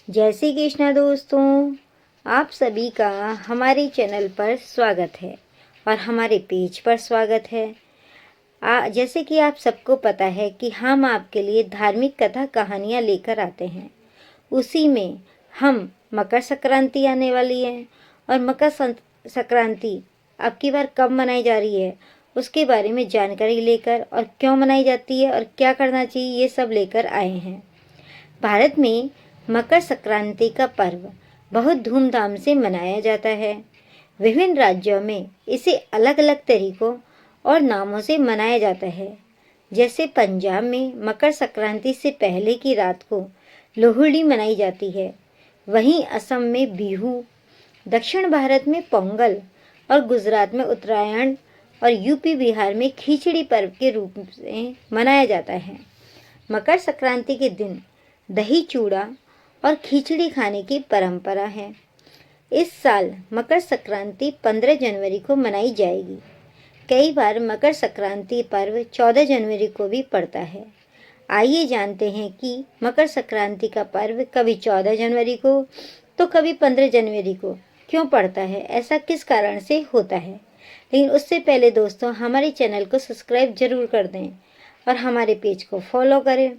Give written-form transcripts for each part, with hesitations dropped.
जय श्री कृष्णा दोस्तों, आप सभी का हमारे चैनल पर स्वागत है और हमारे पेज पर स्वागत है। जैसे कि आप सबको पता है कि हम आपके लिए धार्मिक कथा कहानियाँ लेकर आते हैं। उसी में हम मकर संक्रांति आने वाली है और मकर संक्रांति अब की बार कब मनाई जा रही है उसके बारे में जानकारी लेकर और क्यों मनाई जाती है और क्या करना चाहिए, ये सब लेकर आए हैं। भारत में मकर संक्रांति का पर्व बहुत धूमधाम से मनाया जाता है। विभिन्न राज्यों में इसे अलग अलग तरीकों और नामों से मनाया जाता है। जैसे पंजाब में मकर संक्रांति से पहले की रात को लोहड़ी मनाई जाती है, वहीं असम में बिहू, दक्षिण भारत में पोंगल और गुजरात में उत्तरायण और यूपी बिहार में खिचड़ी पर्व के रूप में मनाया जाता है। मकर संक्रांति के दिन दही चूड़ा और खिचड़ी खाने की परंपरा है। इस साल मकर संक्रांति 15 जनवरी को मनाई जाएगी। कई बार मकर संक्रांति पर्व 14 जनवरी को भी पड़ता है। आइए जानते हैं कि मकर संक्रांति का पर्व कभी 14 जनवरी को तो कभी 15 जनवरी को क्यों पड़ता है, ऐसा किस कारण से होता है। लेकिन उससे पहले दोस्तों, हमारे चैनल को सब्सक्राइब जरूर कर दें और हमारे पेज को फॉलो करें।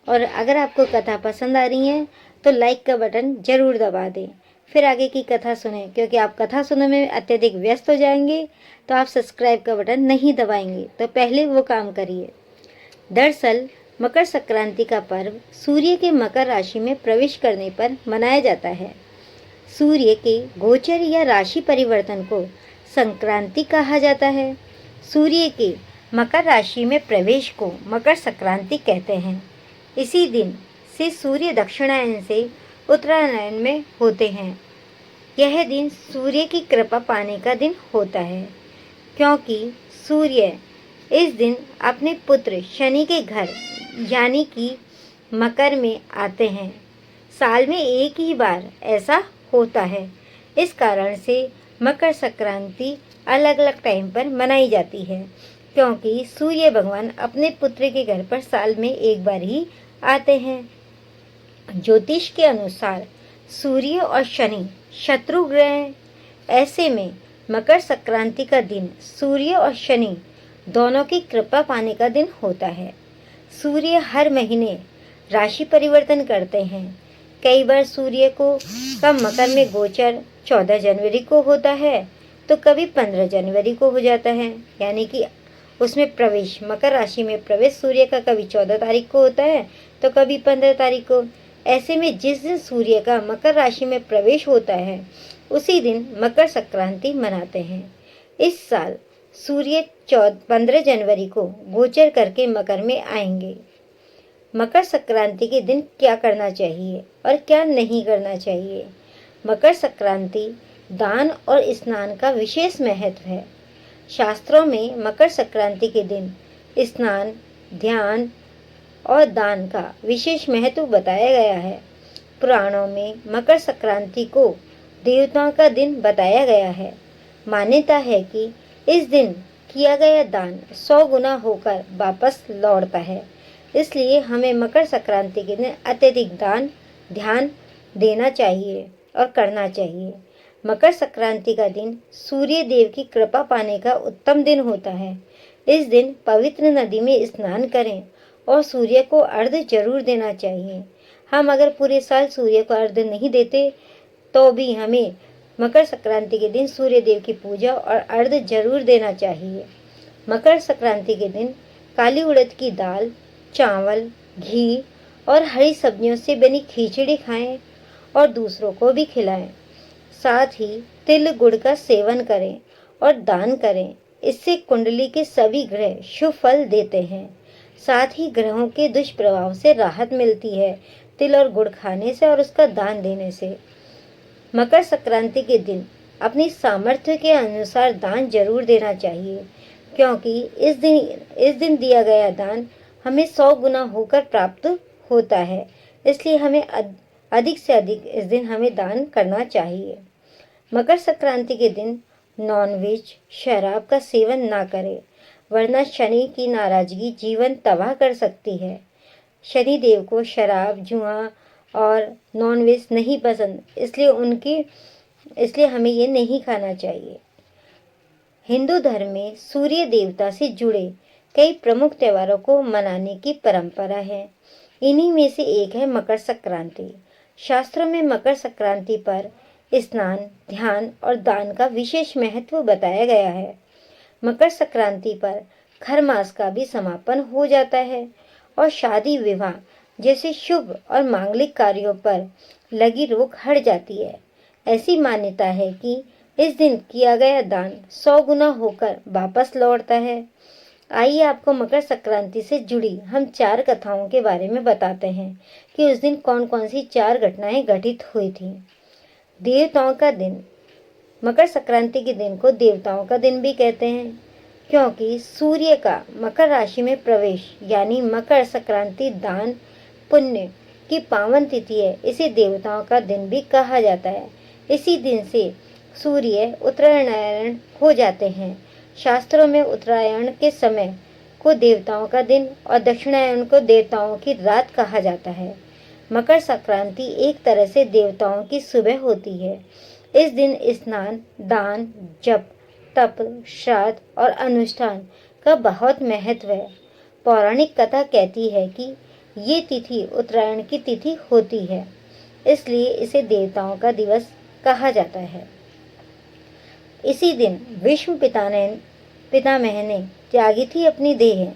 और अगर आपको कथा पसंद आ रही है तो लाइक का बटन जरूर दबा दें। फिर आगे की कथा सुनें, क्योंकि आप कथा सुनने में अत्यधिक व्यस्त हो जाएंगे तो आप सब्सक्राइब का बटन नहीं दबाएंगे, तो पहले वो काम करिए। दरअसल मकर संक्रांति का पर्व सूर्य के मकर राशि में प्रवेश करने पर मनाया जाता है। सूर्य के गोचर या राशि परिवर्तन को संक्रांति कहा जाता है। सूर्य के मकर राशि में प्रवेश को मकर संक्रांति कहते हैं। इसी दिन से सूर्य दक्षिणायन से उत्तरायण में होते हैं। यह दिन सूर्य की कृपा पाने का दिन होता है, क्योंकि सूर्य इस दिन अपने पुत्र शनि के घर यानी कि मकर में आते हैं। साल में एक ही बार ऐसा होता है। इस कारण से मकर संक्रांति अलग अलग टाइम पर मनाई जाती है, क्योंकि सूर्य भगवान अपने पुत्र के घर पर साल में एक बार ही आते हैं। ज्योतिष के अनुसार सूर्य और शनि शत्रु ग्रह हैं। ऐसे में मकर संक्रांति का दिन सूर्य और शनि दोनों की कृपा पाने का दिन होता है। सूर्य हर महीने राशि परिवर्तन करते हैं। कई बार सूर्य को का मकर में गोचर 14 जनवरी को होता है तो कभी 15 जनवरी को हो जाता है, यानी कि उसमें प्रवेश, मकर राशि में प्रवेश सूर्य का कभी 14 तारीख को होता है तो कभी 15 तारीख को। ऐसे में जिस दिन सूर्य का मकर राशि में प्रवेश होता है उसी दिन मकर संक्रांति मनाते हैं। इस साल सूर्य 15 जनवरी को गोचर करके मकर में आएंगे। मकर संक्रांति के दिन क्या करना चाहिए और क्या नहीं करना चाहिए। मकर संक्रांति दान और स्नान का विशेष महत्व है। शास्त्रों में मकर संक्रांति के दिन स्नान, ध्यान और दान का विशेष महत्व बताया गया है। पुराणों में मकर संक्रांति को देवताओं का दिन बताया गया है। मान्यता है कि इस दिन किया गया दान 100 गुना होकर वापस लौटता है। इसलिए हमें मकर संक्रांति के दिन अत्यधिक दान, ध्यान देना चाहिए और करना चाहिए। मकर संक्रांति का दिन सूर्य देव की कृपा पाने का उत्तम दिन होता है। इस दिन पवित्र नदी में स्नान करें और सूर्य को अर्घ्य जरूर देना चाहिए। हम अगर पूरे साल सूर्य को अर्घ्य नहीं देते तो भी हमें मकर संक्रांति के दिन सूर्य देव की पूजा और अर्घ्य जरूर देना चाहिए। मकर संक्रांति के दिन काली उड़द की दाल, चावल, घी और हरी सब्जियों से बनी खिचड़ी खाएं और दूसरों को भी खिलाएं। साथ ही तिल गुड़ का सेवन करें और दान करें। इससे कुंडली के सभी ग्रह शुभ फल देते हैं। साथ ही ग्रहों के दुष्प्रभाव से राहत मिलती है तिल और गुड़ खाने से और उसका दान देने से। मकर संक्रांति के दिन अपनी सामर्थ्य के अनुसार दान जरूर देना चाहिए, क्योंकि इस दिन दिया गया दान हमें 100 गुना होकर प्राप्त होता है। इसलिए हमें अधिक से अधिक इस दिन हमें दान करना चाहिए। मकर संक्रांति के दिन नॉनवेज, शराब का सेवन ना करें, वरना शनि की नाराजगी जीवन तबाह कर सकती है। शनि देव को शराब, जुआ और नॉनवेज नहीं पसंद, इसलिए हमें ये नहीं खाना चाहिए। हिंदू धर्म में सूर्य देवता से जुड़े कई प्रमुख त्योहारों को मनाने की परंपरा है। इन्हीं में से एक है मकर संक्रांति। शास्त्रों में मकर संक्रांति पर स्नान, ध्यान और दान का विशेष महत्व बताया गया है। मकर संक्रांति पर खर मास का भी समापन हो जाता है और शादी विवाह जैसे शुभ और मांगलिक कार्यों पर लगी रोक हट जाती है। ऐसी मान्यता है कि इस दिन किया गया दान 100 गुना होकर वापस लौटता है। आइए आपको मकर संक्रांति से जुड़ी हम 4 कथाओं के बारे में बताते हैं कि उस दिन कौन कौन सी 4 घटनाएं घटित हुई थी। देवताओं का दिन। मकर संक्रांति के दिन को देवताओं का दिन भी कहते हैं, क्योंकि सूर्य का मकर राशि में प्रवेश यानी मकर संक्रांति दान पुण्य की पावन तिथि है। इसे देवताओं का दिन भी कहा जाता है। इसी दिन से सूर्य उत्तरायण हो जाते हैं। शास्त्रों में उत्तरायण के समय को देवताओं का दिन और दक्षिणायन को देवताओं की रात कहा जाता है। मकर संक्रांति एक तरह से देवताओं की सुबह होती है। इस दिन स्नान, दान, जप, तप, श्राद्ध और अनुष्ठान का बहुत महत्व है। पौराणिक कथा कहती है कि ये तिथि उत्तरायण की तिथि होती है, इसलिए इसे देवताओं का दिवस कहा जाता है। इसी दिन भीष्म पितामह ने त्यागी थी अपनी देह।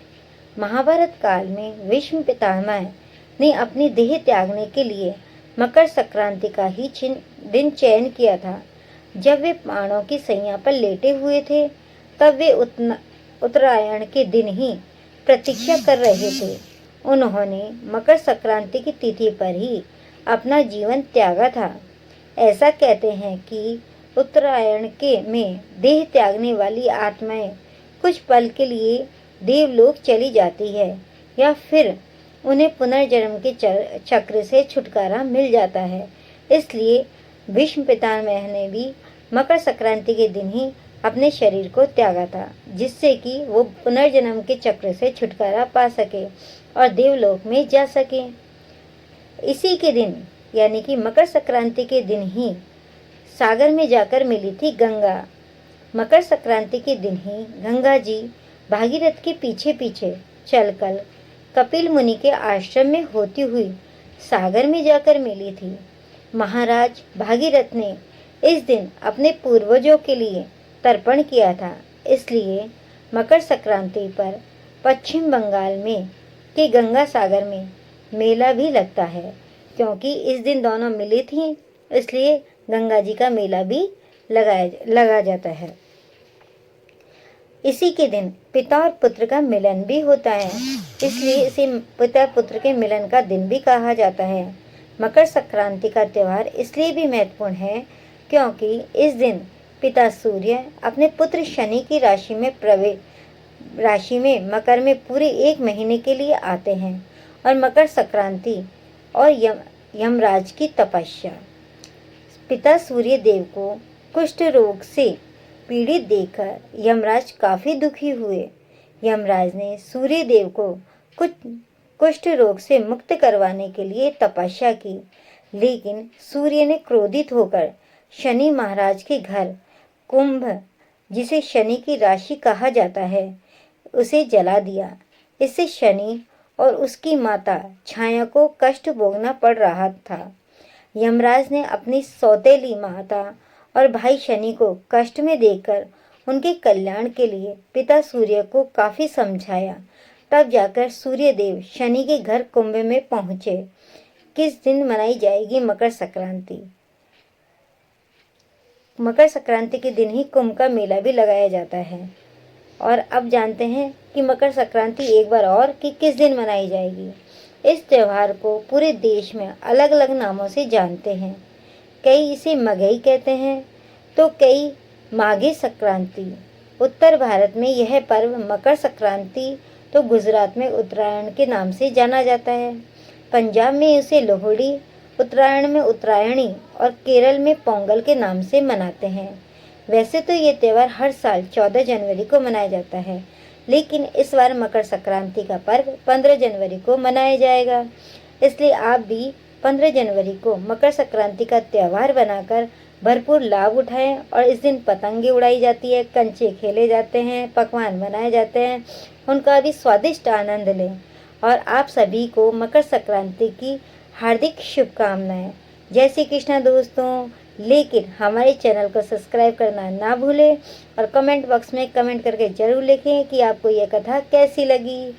महाभारत काल में भीष्म पितामह ने अपनी देह त्यागने के लिए मकर संक्रांति का ही दिन चयन किया था। जब वे बाणों की सैया पर लेटे हुए थे, तब वे उत्तरायण के दिन ही प्रतीक्षा कर रहे थे। उन्होंने मकर संक्रांति की तिथि पर ही अपना जीवन त्यागा था। ऐसा कहते हैं कि उत्तरायण में देह त्यागने वाली आत्माएं कुछ पल के लिए देवलोक चली जाती है या फिर उन्हें पुनर्जन्म के चक्र से छुटकारा मिल जाता है। इसलिए भीष्म पितामह ने भी मकर संक्रांति के दिन ही अपने शरीर को त्यागा था, जिससे कि वो पुनर्जन्म के चक्र से छुटकारा पा सके और देवलोक में जा सके। इसी के दिन यानी कि मकर संक्रांति के दिन ही सागर में जाकर मिली थी गंगा। मकर संक्रांति के दिन ही गंगा जी भागीरथ के पीछे पीछे चलकर कपिल मुनि के आश्रम में होती हुई सागर में जाकर मिली थी। महाराज भागीरथ ने इस दिन अपने पूर्वजों के लिए तर्पण किया था, इसलिए मकर संक्रांति पर पश्चिम बंगाल में के गंगा सागर में मेला भी लगता है। क्योंकि इस दिन दोनों मिली थी, इसलिए गंगा जी का मेला भी लगा जाता है। इसी के दिन पिता और पुत्र का मिलन भी होता है, इसलिए इसे पिता पुत्र के मिलन का दिन भी कहा जाता है। मकर संक्रांति का त्यौहार इसलिए भी महत्वपूर्ण है क्योंकि इस दिन पिता सूर्य अपने पुत्र शनि की राशि में मकर में पूरे 1 महीने के लिए आते हैं और मकर संक्रांति और यमराज की तपस्या। पिता सूर्य देव को कुष्ठ रोग से पीड़ित देखकर यमराज काफी दुखी हुए। यमराज ने सूर्य देव को कुष्ठ रोग से मुक्त करवाने के लिए तपस्या की, लेकिन सूर्य ने क्रोधित होकर शनि महाराज के घर कुंभ, जिसे शनि की राशि कहा जाता है, उसे जला दिया। इससे शनि और उसकी माता छाया को कष्ट भोगना पड़ रहा था। यमराज ने अपनी सौतेली माता और भाई शनि को कष्ट में देखकर उनके कल्याण के लिए पिता सूर्य को काफी समझाया। तब जाकर सूर्य देव शनि के घर कुंभ में पहुंचे। किस दिन मनाई जाएगी मकर संक्रांति? मकर संक्रांति के दिन ही कुंभ का मेला भी लगाया जाता है। और अब जानते हैं कि मकर संक्रांति एक बार और कि किस दिन मनाई जाएगी। इस त्यौहार को पूरे देश में अलग अलग नामों से जानते हैं। कई इसे मगई कहते हैं तो कई माघी संक्रांति। उत्तर भारत में यह पर्व मकर संक्रांति तो गुजरात में उत्तरायण के नाम से जाना जाता है। पंजाब में इसे लोहड़ी, उत्तरायण में उत्तरायणी और केरल में पोंगल के नाम से मनाते हैं। वैसे तो ये त्यौहार हर साल 14 जनवरी को मनाया जाता है, लेकिन इस बार मकर संक्रांति का पर्व 15 जनवरी को मनाया जाएगा। इसलिए आप भी 15 जनवरी को मकर संक्रांति का त्यौहार बनाकर भरपूर लाभ उठाएं और इस दिन पतंगे उड़ाई जाती है, कंचे खेले जाते हैं, पकवान बनाए जाते हैं, उनका भी स्वादिष्ट आनंद लें। और आप सभी को मकर संक्रांति की हार्दिक शुभकामनाएं। जय श्री कृष्ण दोस्तों। लेकिन हमारे चैनल को सब्सक्राइब करना ना भूलें और कमेंट बॉक्स में कमेंट करके ज़रूर लिखें कि आपको यह कथा कैसी लगी।